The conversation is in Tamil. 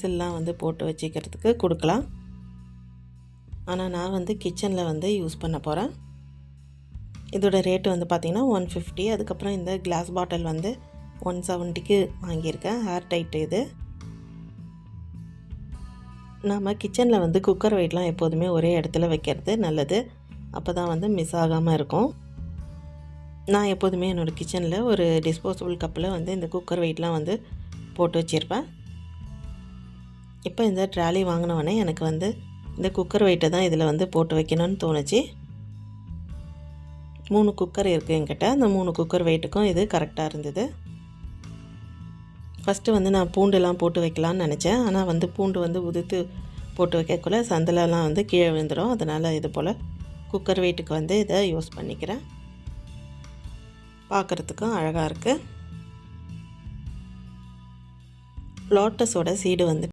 பார்சல்லாம் வந்து போட்டு வச்சுக்கிறதுக்கு கொடுக்கலாம். ஆனால் நான் வந்து கிச்சனில் வந்து யூஸ் பண்ண போகிறேன். இதோட ரேட்டு வந்து பார்த்திங்கன்னா 150. அதுக்கப்புறம் இந்த கிளாஸ் பாட்டில் வந்து 170க்கு வாங்கியிருக்கேன். ஏர் டைட் இது. நாம் கிச்சனில் வந்து குக்கர் வெயிட்லாம் எப்போதுமே ஒரே இடத்துல வைக்கிறது நல்லது. அப்போ தான் வந்து மிஸ் ஆகாமல் இருக்கும். நான் எப்போதுமே என்னோடய கிச்சனில் ஒரு டிஸ்போசபிள் கப்பில் வந்து இந்த குக்கர் வெயிட்லாம் வந்து போட்டு வச்சுருப்பேன். இப்போ இந்த ட்ராலி வாங்கினவொடனே எனக்கு வந்து இந்த குக்கர் வெயிட்டை தான் இதில் வந்து போட்டு வைக்கணும்னு தோணுச்சு. 3 குக்கர் இருக்குது என்கிட்ட. அந்த 3 குக்கர் வெயிட்டுக்கும் இது கரெக்டாக இருந்தது. ஃபஸ்ட்டு வந்து நான் பூண்டெல்லாம் போட்டு வைக்கலான்னு நினச்சேன். ஆனால் வந்து பூண்டு வந்து உதுத்து போட்டு வைக்கக்குள்ள சந்தலெல்லாம் வந்து கீழே விழுந்துடும். அதனால் இது போல் குக்கர் வெயிட்டுக்கு வந்து இதை யூஸ் பண்ணிக்கிறேன். பார்க்குறதுக்கும் அழகாக இருக்குது. லோட்டஸோட சீடு வந்து